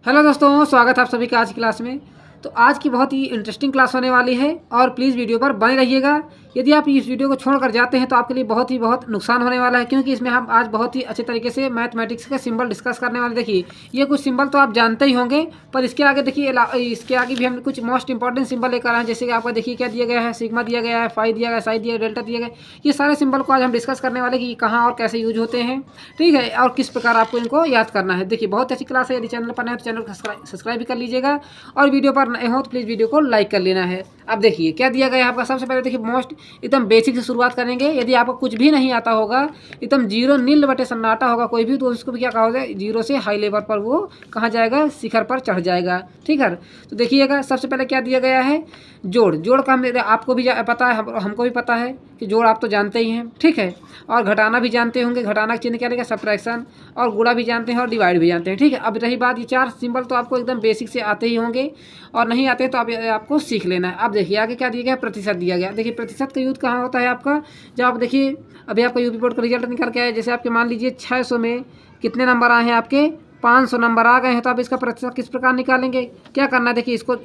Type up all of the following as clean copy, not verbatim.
Hello दोस्तों, स्वागत है आप सभी का आज की क्लास में। तो आज की बहुत ही इंटरेस्टिंग क्लास होने वाली है और प्लीज़ वीडियो पर बने रहिएगा। यदि आप इस वीडियो को छोड़कर जाते हैं तो आपके लिए बहुत नुकसान होने वाला है, क्योंकि इसमें हम आज बहुत ही अच्छे तरीके से मैथमेटिक्स के सिंबल डिस्कस करने वाले। देखिए, ये कुछ सिंबल तो आप जानते ही होंगे, पर इसके आगे देखिए, इसके आगे भी हम कुछ मोस्ट इंपॉर्टेंट सिंबल लेकर आए हैं। जैसे कि आपको देखिए क्या दिया गया है, सिग्मा दिया गया है, फाई दिया गया, साई दिया गया, डेल्टा दिया गया। ये सारे सिंबल को आज हम डिस्कस करने वाले कि कहाँ और कैसे यूज होते हैं, ठीक है, और किस प्रकार आपको इनको याद करना है। देखिए, बहुत अच्छी क्लास है। यदि चैनल पर नए हो तो चैनल को सब्सक्राइब भी कर लीजिएगा, और वीडियो पर नए हो तो प्लीज़ वीडियो को लाइक कर लेना है। अब देखिए क्या दिया गया है आपका। सबसे पहले देखिए, मोस्ट एकदम बेसिक से शुरुआत करेंगे। यदि आपको कुछ भी नहीं आता होगा, एकदम जीरो नील बटे सन्नाटा होगा कोई भी, तो उसको भी क्या कहा जाए, जीरो से हाई लेवल पर वो कहाँ जाएगा, शिखर पर चढ़ जाएगा, ठीक है। तो देखिएगा, सबसे पहले क्या दिया गया है, जोड़। जोड़ का हम आपको भी पता है, हमको भी पता है कि जोड़ आप तो जानते ही हैं, ठीक है। और घटाना भी जानते होंगे, घटाना का चिन्ह क्या रहेगा, सब्ट्रैक्शन। और गुणा भी जानते हैं और डिवाइड भी जानते हैं, ठीक है। अब रही बात, ये चार सिंबल तो आपको एकदम बेसिक से आते ही होंगे, और नहीं आते तो आपको सीख लेना है। अब देखिए आगे क्या दिया गया, प्रतिशत दिया गया। देखिए, प्रतिशत का यूज कहाँ होता है आपका, जब आप देखिए अभी आपका यूपी बोर्ड का रिजल्ट निकल के आया, जैसे आपके मान लीजिए 600 में कितने नंबर आए हैं आपके, 500 नंबर आ गए हैं, तो आप इसका प्रतिशत किस प्रकार निकालेंगे, क्या करना है। देखिए, इसको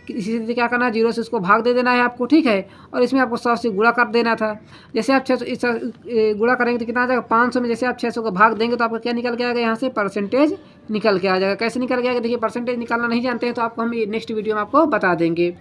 इसी से क्या करना है, जीरो से इसको भाग दे देना है आपको, ठीक है। और इसमें आपको 100 से गुणा कर देना था। जैसे आप 600 गुणा करेंगे तो कितना आ जाएगा, 500 में जैसे आप 600 को भाग देंगे तो आपका क्या निकल के आएगा, यहाँ से परसेंटेज निकल के आ जाएगा। कैसे निकल के आएगा, देखिए, परसेंटेज निकालना नहीं जानते हैं तो आपको हम नेक्स्ट वीडियो में आपको बता देंगे।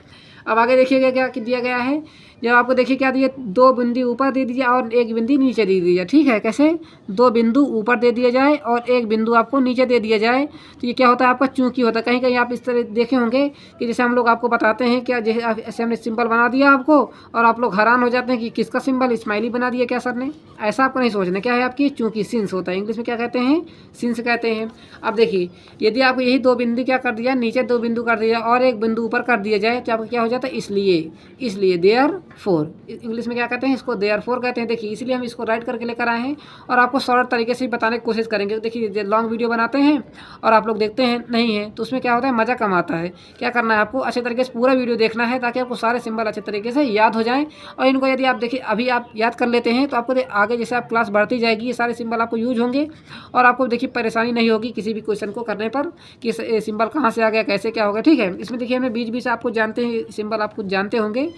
अब आगे देखिएगा क्या दिया गया है। जब आपको देखिए क्या दिया, 2 बिंदु ऊपर दे दीजिए और 1 बिंदु नीचे दे दीजिए, ठीक है। कैसे, 2 बिंदु ऊपर दे दिया जाए और 1 बिंदु आपको नीचे दे दिया जाए, तो ये क्या होता है आपका चूंकि होता है। कहीं कहीं आप इस तरह देखे होंगे कि जैसे हम लोग आपको बताते हैं क्या, जैसे ऐसे हमने सिंबल बना दिया आपको, और आप लोग हैरान हो जाते हैं कि किसका सिंबल, स्माइली बना दिया क्या सर ने। ऐसा आपको नहीं सोचना, क्या है आपकी चूंकि, सिंस होता है। इंग्लिश में क्या कहते हैं, सिंस कहते हैं। अब देखिए, यदि आपको यही 2 बिंदु क्या कर दिया, नीचे 2 बिंदु कर दिया और 1 बिंदु ऊपर कर दिया जाए, तो आपका क्या हो जाता है, इसलिए देयरफॉर। इंग्लिश में क्या कहते हैं, इसको देयरफॉर कहते हैं। देखिए, इसलिए हम इसको राइट करके लेकर आए हैं और आपको सरल तरीके से बताने की कोशिश करेंगे। देखिए, लॉन्ग वीडियो बनाते हैं और आप लोग देखते हैं नहीं है, तो उसमें क्या होता है, मज़ा कम आता है। क्या करना है आपको, अच्छे तरीके से पूरा वीडियो देखना है ताकि आपको सारे सिंबल अच्छे तरीके से याद हो जाएं। और इनको यदि आप देखिए अभी आप याद कर लेते हैं तो आपको आगे जैसे आप क्लास बढ़ती जाएगी, ये सारे सिंबल आपको यूज होंगे और आपको देखिए परेशानी नहीं होगी किसी भी क्वेश्चन को करने पर कि सिंबल कहाँ से आ गया, कैसे क्या होगा, ठीक है। इसमें देखिए हमें बीच बीच आपको जानते हैं सिंबल, आप कुछ जानते होंगे।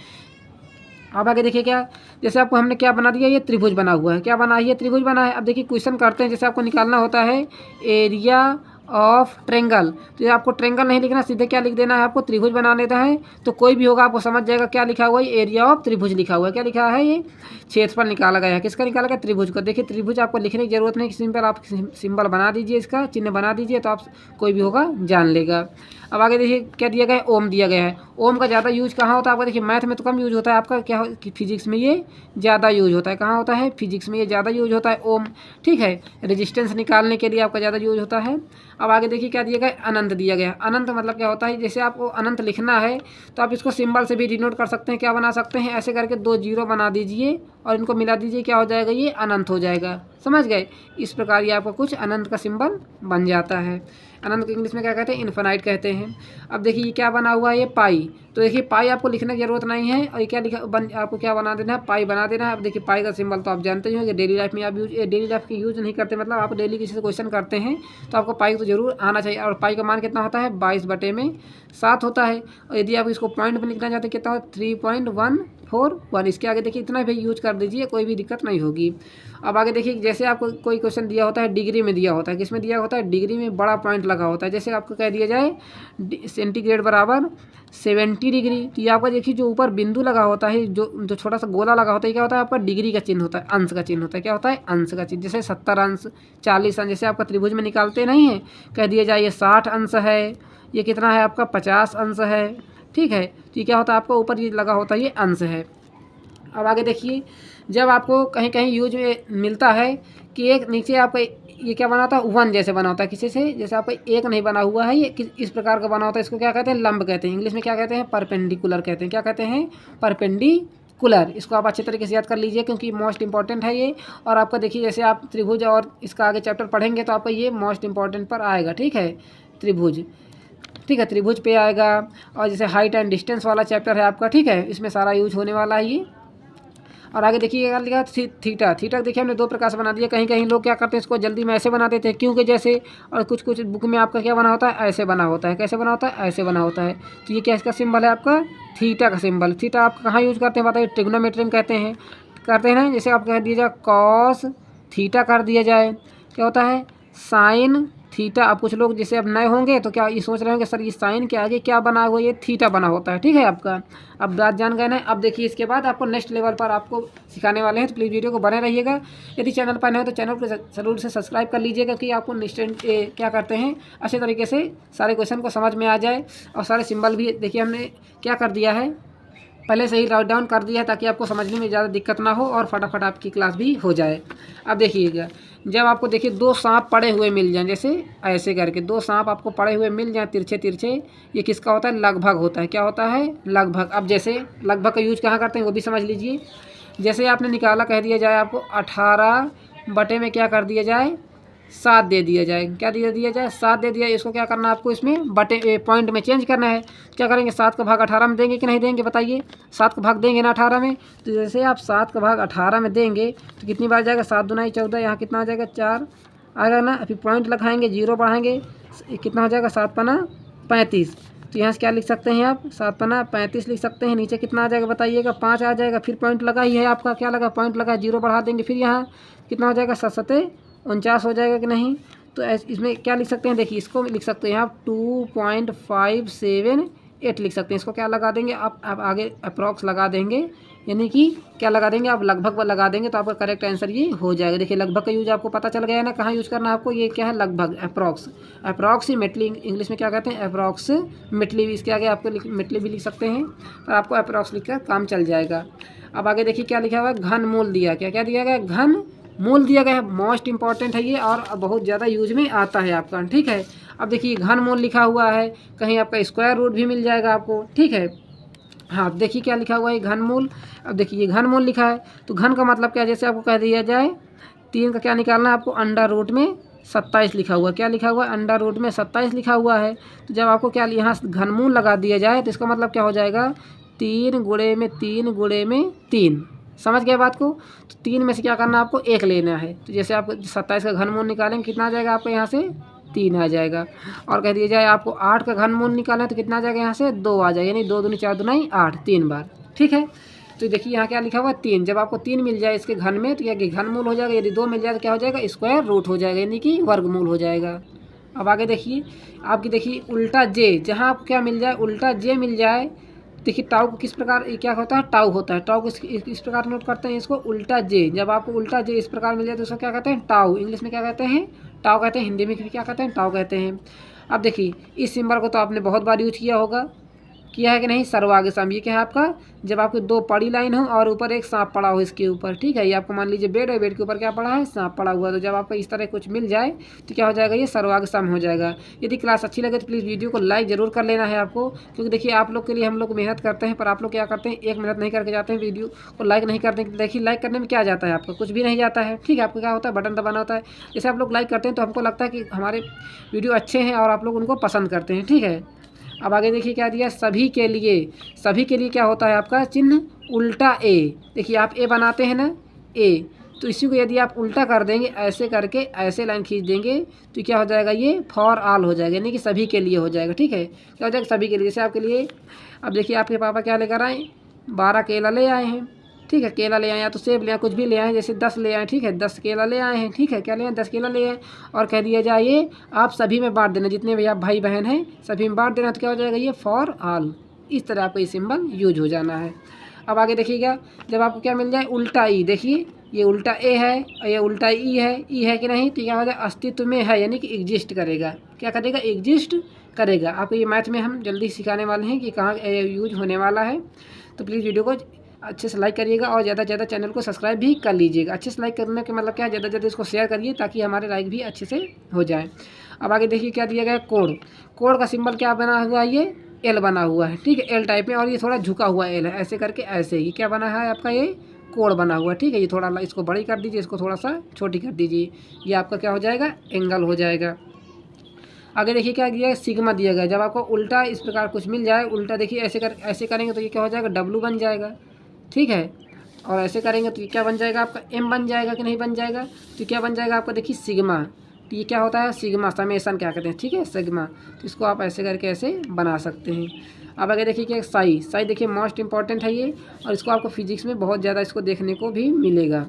अब आगे देखिए क्या, जैसे आपको हमने क्या बना दिया, ये त्रिभुज बना हुआ है। क्या बना है, ये त्रिभुज बना है। अब देखिए क्वेश्चन करते हैं, जैसे आपको निकालना होता है एरिया ऑफ ट्रेंगल, तो ये आपको ट्रेंगल नहीं लिखना, सीधे क्या लिख देना है, आपको त्रिभुज बना लेता है। तो कोई भी होगा आपको समझ जाएगा क्या लिखा हुआ है, एरिया ऑफ त्रिभुज लिखा हुआ है। क्या लिखा है, ये क्षेत्रफल निकाला गया है। किसका निकाला गया, त्रिभुज का। देखिए, त्रिभुज आपको लिखने की जरूरत नहीं, सिंपल आप सिंबल बना दीजिए, इसका चिन्ह बना दीजिए, तो आप कोई भी होगा जान लेगा। अब आगे देखिए क्या दिया गया है, ओम दिया गया है। ओम का ज़्यादा यूज कहाँ होता है आपका, देखिए मैथ में तो कम यूज होता है आपका, क्या कि फिजिक्स में ये ज़्यादा यूज होता है। कहाँ होता है, फिजिक्स में ये ज़्यादा यूज होता है ओम, ठीक है। रेजिस्टेंस निकालने के लिए आपका ज़्यादा यूज होता है। अब आगे देखिए क्या दिया गया, अनंत दिया गया है। अनंत मतलब क्या होता है, जैसे आपको अनंत लिखना है तो आप इसको सिंबल से भी डिनोट कर सकते हैं। क्या बना सकते हैं, ऐसे करके 2 जीरो बना दीजिए और इनको मिला दीजिए, क्या हो जाएगा, ये अनंत हो जाएगा। समझ गए, इस प्रकार ये आपका कुछ अनंत का सिंबल बन जाता है। अनंत को इंग्लिश में क्या कहते हैं, इन्फिनाइट कहते हैं। अब देखिए ये क्या बना हुआ है, ये पाई। तो देखिए पाई आपको लिखने की जरूरत नहीं है, और ये क्या लिखा आपको क्या बना देना है, पाई बना देना है। अब देखिए पाई का सिंबल तो आप जानते ही हो कि डेली लाइफ में आप डेली लाइफ की यूज नहीं करते, मतलब आप डेली किसी से क्वेश्चन करते हैं तो आपको पाई तो जरूर आना चाहिए। और पाई का मान कितना होता है, 22/7 होता है। और यदि आप इसको पॉइंट में लिखना चाहते हैं कितना होता है, 3.141। इसके आगे देखिए इतना भी यूज कर दीजिए, कोई भी दिक्कत नहीं होगी। अब आगे देखिए, जैसे आपको कोई क्वेश्चन दिया होता है डिग्री में दिया होता है, किस में दिया होता है, डिग्री में बड़ा पॉइंट लगा होता है। जैसे आपको कह दिया जाए सेंटीग्रेड बराबर 70 डिग्री, तो ये आपका देखिए जो ऊपर बिंदु लगा होता है, जो छोटा सा गोला लगा होता है, क्या होता है आपका डिग्री का चिन्ह होता है, अंश का चिन्ह होता है। क्या होता है, अंश का चिन्ह। जैसे 70 अंश, 40 अंश, जैसे आपका त्रिभुज में निकालते नहीं है, कह दिया जाए ये 60 अंश है, ये कितना है आपका 50 अंश है, ठीक है। तो ये क्या होता है आपका ऊपर ये लगा होता है, ये अंश है। अब आगे देखिए, जब आपको कहीं कहीं यूज में मिलता है कि एक नीचे आपका ये क्या बना होता है, 1 जैसे बना होता है किसी से, जैसे आपका एक नहीं बना हुआ है, ये इस प्रकार का बना होता है, इसको क्या कहते हैं, लंब कहते हैं। इंग्लिश में क्या कहते हैं, परपेंडिकुलर कहते हैं। क्या कहते हैं, परपेंडिकुलर। इसको आप अच्छे तरीके से याद कर लीजिए क्योंकि मोस्ट इंपॉर्टेंट है ये। और आपका देखिए जैसे आप त्रिभुज और इसका आगे चैप्टर पढ़ेंगे तो आपका ये मोस्ट इंपॉर्टेंट पर आएगा, ठीक है, त्रिभुज, ठीक है, त्रिभुज पे आएगा। और जैसे हाइट एंड डिस्टेंस वाला चैप्टर है आपका, ठीक है, इसमें सारा यूज होने वाला है ये। और आगे देखिएगा लिखा थीटा। थीटा देखिए हमने दो प्रकार से बना दिया। कहीं कहीं लोग क्या करते हैं इसको जल्दी में ऐसे बनाते थे क्योंकि जैसे, और कुछ कुछ बुक में आपका क्या बना होता है, ऐसे बना होता है। कैसे बना होता है, ऐसे बना होता है। तो ये क्या इसका सिंबल है आपका, थीटा का सिंबल। थीटा आप कहाँ यूज करते हैं बताइए, ट्रिग्नोमेट्री में कहते हैं, करते हैं ना। जैसे आप कह दिया जाए कॉस थीटा कर दिया जाए, क्या होता है साइन थीटा। अब कुछ लोग जैसे अब नए होंगे तो क्या ये सोच रहे होंगे सर ये साइन के आगे क्या बना हुआ, ये थीटा बना होता है। ठीक है आपका, अब बात जान गए ना। अब देखिए इसके बाद आपको नेक्स्ट लेवल पर आपको सिखाने वाले हैं, तो प्लीज़ वीडियो को बने रहिएगा। यदि चैनल पर नए हो तो चैनल को जरूर से सब्सक्राइब कर लीजिएगा कि आपको इंस्टेंट क्या करते हैं अच्छे तरीके से सारे क्वेश्चन को समझ में आ जाए। और सारे सिंबल भी देखिए हमने क्या कर दिया है, पहले से ही राइट डाउन कर दिया है ताकि आपको समझने में ज़्यादा दिक्कत ना हो और फटाफट आपकी क्लास भी हो जाए। अब देखिएगा, जब आपको देखिए दो सांप पड़े हुए मिल जाएं, जैसे ऐसे करके दो सांप आपको पड़े हुए मिल जाएं तिरछे तिरछे, ये किसका होता है, लगभग होता है। क्या होता है, लगभग। अब जैसे लगभग का यूज कहाँ करते हैं वो भी समझ लीजिए। जैसे आपने निकाला, कह दिया जाए आपको 18 बटे में क्या कर दिया जाए, 7 दे दिया जाए। क्या दे दिया जाए, 7 दे दिया। इसको क्या करना है आपको, इसमें बटे पॉइंट में चेंज करना है। क्या करेंगे, 7 का भाग 18 में देंगे कि नहीं देंगे बताइए। 7 का भाग देंगे ना 18 में। तो जैसे आप 7 का भाग 18 में देंगे तो कितनी बार जाएगा, 7 दूना 14। यहाँ कितना आ जाएगा, 4 आएगा ना। फिर पॉइंट लगाएंगे, जीरो बढ़ाएंगे, कितना हो जाएगा, 7 पना 35। तो यहाँ से क्या लिख सकते हैं आप, 7 पना 35 लिख सकते हैं। नीचे कितना आ जाएगा बताइएगा, 5 आ जाएगा। फिर पॉइंट लगा ही है आपका, क्या लगा, पॉइंट लगा, जीरो बढ़ा देंगे। फिर यहाँ कितना हो जाएगा, 7 7 49 हो जाएगा कि नहीं। तो इसमें क्या लिख सकते हैं, देखिए इसको लिख सकते हैं आप 2.578 लिख सकते हैं। इसको क्या लगा देंगे आप आगे अप्रॉक्स लगा देंगे, यानी कि क्या लगा देंगे आप, लगभग लगा देंगे तो आपका करेक्ट आंसर ये हो जाएगा। देखिए लगभग का यूज आपको पता चल गया है ना, कहाँ यूज करना है आपको, ये क्या है, लगभग, अप्रॉक्स। अप्रॉक्सीमेटली इंग्लिश में क्या कहते हैं, अप्रॉक्सीमेटली। इसके आगे आपको मेटली भी लिख सकते हैं, पर आपको अप्रॉक्स लिख कर काम चल जाएगा। अब आगे देखिए क्या लिखा हुआ है, घन मूल दिया। क्या क्या दिया गया, घन मूल दिया गया है। मोस्ट इंपॉर्टेंट है ये और बहुत ज़्यादा यूज में आता है आपका। ठीक है, अब देखिए घन मूल लिखा हुआ है, कहीं आपका स्क्वायर रूट भी मिल जाएगा आपको। ठीक है, हाँ अब देखिए क्या लिखा हुआ है, घन मूल। अब देखिए ये घन मूल लिखा है, तो घन का मतलब क्या, जैसे आपको कह दिया जाए 3 का क्या निकालना है आपको, अंडर रूट में 27 लिखा हुआ। क्या लिखा हुआ है, अंडर रूट में 27 लिखा हुआ है। तो जब आपको क्या यहाँ घनमूल लगा दिया जाए तो इसका मतलब क्या हो जाएगा, 3 गुणे में 3 गुणे में 3। समझ गए बात को। तो 3 में से क्या करना है आपको, 1 लेना है। तो जैसे आप 27 का घनमूल निकालेंगे कितना आ जाएगा आपको, यहाँ से 3 आ जाएगा। और कह दिया जाए आपको 8 का घनमूल निकालना है तो कितना आ जाएगा, यहाँ से 2 आ जाएगा, यानी 2 दूनी 4 दूनी 8, 3 बार। ठीक है, तो देखिए यहाँ क्या लिखा हुआ है, 3। जब आपको 3 मिल जाए इसके घन में तो क्या घनमूल हो जाएगा। यदि 2 मिल जाए तो क्या हो जाएगा, स्क्वायर रूट हो जाएगा, यानी कि वर्गमूल हो जाएगा। अब आगे देखिए आपकी, देखिए उल्टा जे, जहाँ आपको क्या मिल जाए, उल्टा जे मिल जाए। देखिए टाउ को किस प्रकार, क्या होता है, टाउ होता है। टाउ को इस प्रकार नोट करते हैं इसको, उल्टा जे। जब आपको उल्टा जे इस प्रकार मिल जाए तो उसको क्या कहते हैं, टाउ। इंग्लिश में क्या कहते हैं, टाउ कहते हैं। हिंदी में भी क्या कहते हैं, टाउ कहते हैं। अब देखिए इस सिंबल को तो आपने बहुत बार यूज किया होगा, किया है कि नहीं, सर्वाग्र सम। ये क्या है आपका, जब आपकी 2 पड़ी लाइन हो और ऊपर एक सांप पड़ा हो इसके ऊपर। ठीक है, ये आपको मान लीजिए बेड है, बेड के ऊपर क्या पड़ा है, सांप पड़ा हुआ। तो जब आपको इस तरह कुछ मिल जाए तो क्या हो जाएगा, ये सर्वाग्र सम हो जाएगा। यदि क्लास अच्छी लगे तो प्लीज़ वीडियो को लाइक ज़रूर कर लेना है आपको, क्योंकि देखिए आप लोग के लिए हम लोग मेहनत करते हैं, पर आप लोग क्या करते हैं, 1 मिनट नहीं करके जाते हैं, वीडियो को लाइक नहीं करते। देखिए लाइक करने में क्या जाता है आपका, कुछ भी नहीं जाता है। ठीक है, आपको क्या होता है, बटन दबाना होता है। जैसे आप लोग लाइक करते हैं तो हमको लगता है कि हमारे वीडियो अच्छे हैं और आप लोग उनको पसंद करते हैं। ठीक है, अब आगे देखिए क्या दिया, सभी के लिए। सभी के लिए क्या होता है आपका चिन्ह, उल्टा ए। देखिए आप ए बनाते हैं ना, ए, तो इसी को यदि आप उल्टा कर देंगे, ऐसे करके ऐसे लाइन खींच देंगे तो क्या हो जाएगा, ये फॉर ऑल हो जाएगा, यानी कि सभी के लिए हो जाएगा। ठीक है, क्या हो जाएगा, सभी के लिए। जैसे आपके लिए, अब देखिए आपके पापा क्या लेकर आए, 12 केला ले आए हैं। ठीक है, केला ले आए, या तो सेब ले आए, कुछ भी ले आए, जैसे 10 ले आए। ठीक है, 10 केला ले आए हैं। ठीक है, क्या ले आए, 10 केला ले आए। और कह दिया जाए ये आप सभी में बांट देना, जितने भी आप भाई बहन हैं सभी में बांट देना। तो क्या हो जाएगा, ये फॉर ऑल। इस तरह आपको ये सिंबल यूज हो जाना है। अब आगे देखिएगा, जब आपको क्या मिल जाए, उल्टा ई। देखिए ये उल्टा ए है और ये उल्टा ई है। ई है कि नहीं, तो क्या हो जाए, अस्तित्व में है, यानी कि एग्जिस्ट करेगा। क्या करेगा, एग्जिस्ट करेगा। आपको ये मैथ में हम जल्दी सिखाने वाले हैं कि कहाँ यूज होने वाला है। तो प्लीज़ वीडियो को अच्छे से लाइक करिएगा और ज़्यादा से ज़्यादा चैनल को सब्सक्राइब भी कर लीजिएगा। अच्छे से लाइक करने के मतलब क्या है, ज़्यादा से ज़्यादा इसको शेयर करिए ताकि हमारे लाइक भी अच्छे से हो जाए। अब आगे देखिए क्या दिया गया है, कोड। कोड का सिंबल क्या बना हुआ है, ये एल बना हुआ है। ठीक है, एल टाइप में, और ये थोड़ा झुका हुआ एल है, ऐसे करके ऐसे ही क्या बना है आपका, ये कोड बना हुआ है। ठीक है, ये थोड़ा इसको बड़ी कर दीजिए, इसको थोड़ा सा छोटी कर दीजिए, ये आपका क्या हो जाएगा, एंगल हो जाएगा। आगे देखिए क्या दिया है, सिग्मा दिया गया। जब आपको उल्टा इस प्रकार कुछ मिल जाए, उल्टा देखिए ऐसे करेंगे तो ये क्या हो जाएगा, डब्लू बन जाएगा। ठीक है, और ऐसे करेंगे तो ये क्या बन जाएगा आपका m बन जाएगा कि नहीं बन जाएगा। तो क्या बन जाएगा आपका देखिए सिग्मा। तो ये क्या होता है सिग्मा, समेशन क्या कहते हैं, ठीक है सिग्मा। तो इसको आप ऐसे करके ऐसे बना सकते हैं। अब आगे देखिए क्या साई, साई देखिए मोस्ट इंपॉर्टेंट है ये, और इसको आपको फिजिक्स में बहुत ज़्यादा इसको देखने को भी मिलेगा।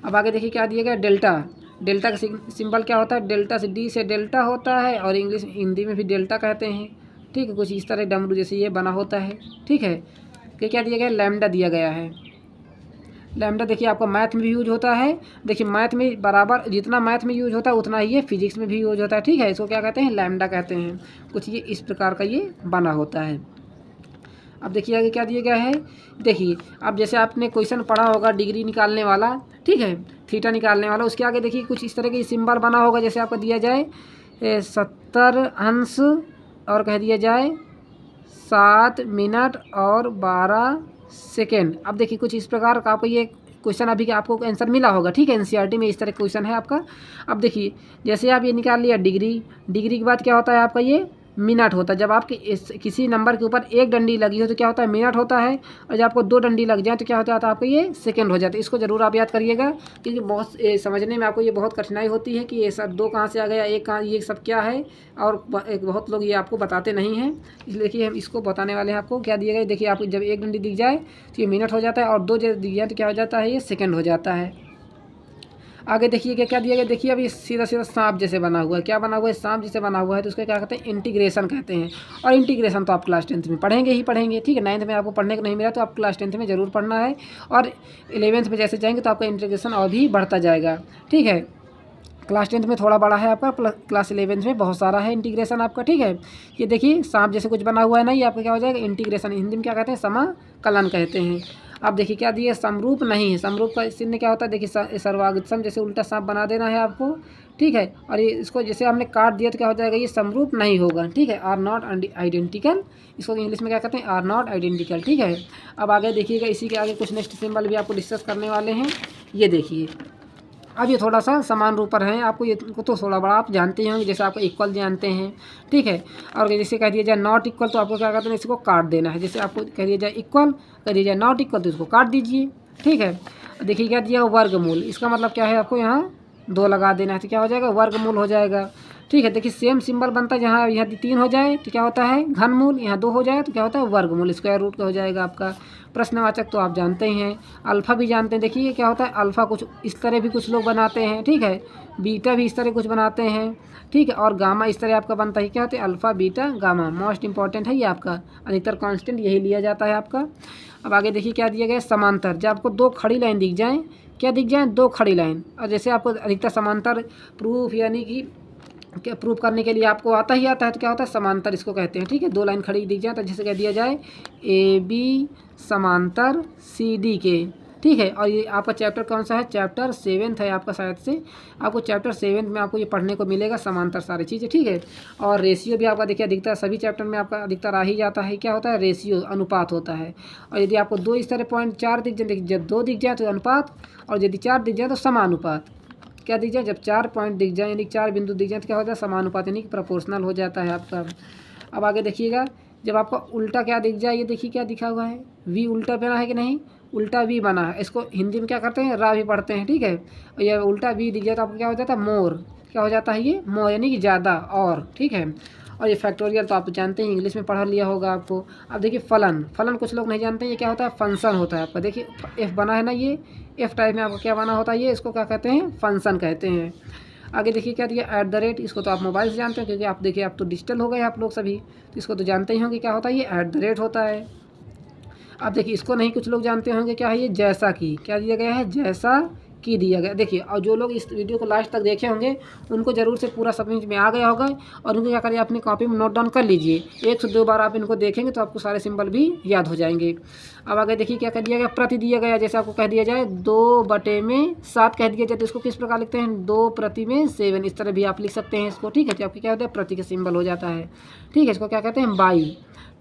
अब आगे देखिए क्या दिया गया डेल्टा। डेल्टा का सिंबल क्या होता है, डेल्टा से डी से डेल्टा होता है, और इंग्लिश हिंदी में भी डेल्टा कहते हैं, ठीक है। कुछ इस तरह डमरू जैसे ये बना होता है, ठीक है। कि क्या दिया गया लैम्डा दिया गया है। लैम्डा देखिए आपको मैथ में भी यूज होता है, देखिए मैथ में बराबर जितना मैथ में यूज होता है उतना ही ये फिजिक्स में भी यूज होता है, ठीक है। इसको क्या कहते हैं लैम्डा कहते हैं। कुछ ये इस प्रकार का ये बना होता है। अब देखिए आगे क्या दिया गया है, देखिए अब जैसे आपने क्वेश्चन पढ़ा होगा डिग्री निकालने वाला, ठीक है, थीटा निकालने वाला, उसके आगे देखिए कुछ इस तरह की सिंबल बना होगा। जैसे आपको दिया जाए 70 अंश और कह दिया जाए 7 मिनट और 12 सेकेंड। अब देखिए कुछ इस प्रकार का आपको ये क्वेश्चन अभी आपको आंसर मिला होगा, ठीक है। एनसीईआरटी में इस तरह क्वेश्चन है आपका। अब देखिए जैसे आप ये निकाल लिया डिग्री, डिग्री के बाद क्या होता है आपका ये मिनट होता है। जब आपके किसी नंबर के ऊपर एक डंडी लगी हो तो क्या होता है मिनट होता है, और जब आपको 2 डंडी लग जाए तो क्या होता है आपको ये सेकंड हो जाता है। इसको ज़रूर आप याद करिएगा, क्योंकि बहुत समझने में आपको ये बहुत कठिनाई होती है कि ये सब 2 कहाँ से आ गया, एक कहाँ, ये सब क्या है, और बहुत लोग ये आपको बताते नहीं हैं। इसलिए कि हम इसको बताने वाले हैं आपको। क्या दिया गया देखिए, आपको जब एक डंडी दिख जाए तो ये मिनट हो जाता है, और 2 जब दिख जाए तो क्या हो जाता है ये सेकेंड हो जाता है। आगे देखिए क्या दिया गया, देखिए अब ये सीधा सीधा सांप जैसे बना हुआ है। क्या बना हुआ है सांप जैसे बना हुआ है, तो उसको क्या कहते हैं इंटीग्रेशन कहते हैं। और इंटीग्रेशन तो आप क्लास 10th में पढ़ेंगे ही पढ़ेंगे, ठीक है। 9th में आपको पढ़ने को नहीं मिला तो आप क्लास 10th में ज़रूर पढ़ना है, और 11th में जैसे जाएंगे तो आपका इंटीग्रेशन और भी बढ़ता जाएगा, ठीक है। क्लास 10th में थोड़ा बड़ा है आपका, क्लास 11th में बहुत सारा है इंटीग्रेशन आपका, ठीक है। ये देखिए सांप जैसे कुछ बना हुआ है ना, ये आपका क्या हो जाएगा इंटीग्रेशन। हिंदी में क्या कहते हैं समाकलन कहते हैं। अब देखिए क्या दिए समरूप नहीं है, समरूप का चिन्ह क्या होता है, देखिए सर्वागतम जैसे उल्टा सांप बना देना है आपको, ठीक है। और ये इसको जैसे हमने काट दिया तो क्या हो जाएगा ये समरूप नहीं होगा, ठीक है। आर नॉट आइडेंटिकल, इसको इंग्लिश में क्या कहते हैं आर नॉट आइडेंटिकल, ठीक है। अब आगे देखिएगा इसी के आगे कुछ नेक्स्ट सिंबल भी आपको डिस्कस करने वाले हैं। ये देखिए अब ये थोड़ा सा समान रूप पर है, आपको ये तो थोड़ा बड़ा आप जानते ही होंगे, जैसे आपको इक्वल जानते हैं, ठीक है। और जैसे कह दिया जाए नॉट इक्वल तो आपको क्या कहते हैं इसको काट देना है। जैसे आपको कह दिया जाए इक्वल, कह दिया जाए नॉट इक्वल तो इसको काट दीजिए, ठीक है। देखिए क्या दिया वर्गमूल, इसका मतलब क्या है आपको यहाँ 2 लगा देना है तो क्या हो जाएगा वर्गमूल हो जाएगा, ठीक है। देखिए सेम सिंबल बनता है, जहाँ यहाँ 3 हो जाए तो क्या होता है घनमूल, यहाँ 2 हो जाए तो क्या होता है वर्गमूल, स्क्वायर रूट का हो जाएगा आपका। प्रश्नवाचक तो आप जानते ही हैं, अल्फ़ा भी जानते हैं। देखिए क्या होता है अल्फ़ा कुछ इस तरह भी कुछ लोग बनाते हैं, ठीक है। बीटा भी इस तरह कुछ बनाते हैं, ठीक है। और गामा इस तरह आपका बनता है, क्या होता है alpha beta gamma. Most important है ये आपका, अधिकतर कांस्टेंट यही लिया जाता है आपका। अब आगे देखिए क्या दिया गया समांतर, जब आपको 2 खड़ी लाइन दिख जाएँ, क्या दिख जाए 2 खड़ी लाइन, और जैसे आपको अधिकतर समांतर प्रूफ यानी कि क्या प्रूफ करने के लिए आपको आता ही आता है तो क्या होता है समांतर इसको कहते हैं, ठीक है। 2 लाइन खड़ी दिख जाए तो जैसे कह दिया जाए AB समांतर CD के, ठीक है। और ये आपका चैप्टर कौन सा है, चैप्टर 7th है आपका, शायद से आपको चैप्टर 7th में आपको ये पढ़ने को मिलेगा समांतर सारी चीज़ें, ठीक है। और रेशियो भी आपका देखिए अधिकतर सभी चैप्टर में आपका अधिकतर आ ही जाता है, क्या होता है रेशियो अनुपात होता है। और यदि आपको 2 इस तरह पॉइंट 4 दिख जाए, देखिए जब 2 दिख जाए तो अनुपात, और यदि 4 दिख जाए तो समानुपात। क्या दिख जाए जब 4 पॉइंट दिख जाए यानी 4 बिंदु दिख जाए तो क्या होता है समानुपात यानी कि प्रोपोर्शनल हो जाता है आपका। अब आगे देखिएगा जब आपका उल्टा क्या दिख जाए, ये देखिए क्या दिखा हुआ है वी, उल्टा बना है कि नहीं, उल्टा वी बना है। इसको हिंदी में क्या करते हैं रा भी पढ़ते हैं, ठीक है। और ये उल्टा वी दिख जाए तो आपको क्या हो जाता है मोर, क्या हो जाता है ये मोर यानी कि ज़्यादा और, ठीक है। और ये फैक्टोरियल तो आप जानते हैं इंग्लिश में पढ़ा लिया होगा आपको। अब देखिए फलन, फलन कुछ लोग नहीं जानते ये क्या होता है फंक्शन होता है आपका। देखिए एफ बना है ना, ये एफ टाइप में आपको क्या बना होता है ये, इसको क्या कहते हैं फंक्शन कहते हैं। आगे देखिए क्या दिया @ इसको तो आप मोबाइल से जानते हैं क्योंकि आप देखिए आप तो डिजिटल हो गए आप लोग सभी, तो इसको तो जानते ही होंगे क्या होता है ये @ होता है। अब देखिए इसको नहीं कुछ लोग जानते होंगे क्या है ये जैसा कि, क्या दिया गया है जैसा कि दिया गया। देखिए और जो लोग इस वीडियो को लास्ट तक देखे होंगे उनको ज़रूर से पूरा समझ में आ गया होगा, और उनको क्या करिए अपनी कॉपी में नोट डाउन कर लीजिए। 1 से 2 बार आप इनको देखेंगे तो आपको सारे सिंबल भी याद हो जाएंगे। अब आगे देखिए क्या कह दिया गया प्रति दिया गया, जैसे आपको कह दिया जाए 2/7 कह दिया जाए तो इसको किस प्रकार लिखते हैं 2/7, इस तरह भी आप लिख सकते हैं इसको, ठीक है। तो आपको क्या होता है प्रति का सिंबल हो जाता है, ठीक है। इसको क्या कहते हैं बाई,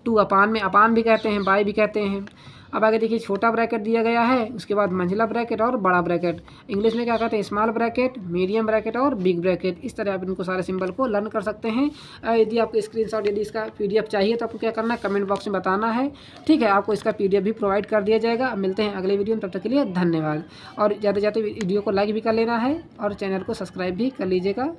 2 अपान में अपान भी कहते हैं बाई भी कहते हैं। अब आगे देखिए छोटा ब्रैकेट दिया गया है, उसके बाद मंझला ब्रैकेट और बड़ा ब्रैकेट। इंग्लिश में क्या कहते हैं, स्मॉल ब्रैकेट, मीडियम ब्रैकेट और बिग ब्रैकेट। इस तरह आप इनको सारे सिंबल को लर्न कर सकते हैं। यदि आपको स्क्रीनशॉट, यदि इसका PDF चाहिए तो आपको क्या करना है, कमेंट बॉक्स में बताना है, ठीक है। आपको इसका PDF भी प्रोवाइड कर दिया जाएगा। अब मिलते हैं अगले वीडियो में, तब तक के लिए धन्यवाद। और ज़्यादा से ज़्यादा वीडियो को लाइक भी कर लेना है और चैनल को सब्सक्राइब भी कर लीजिएगा।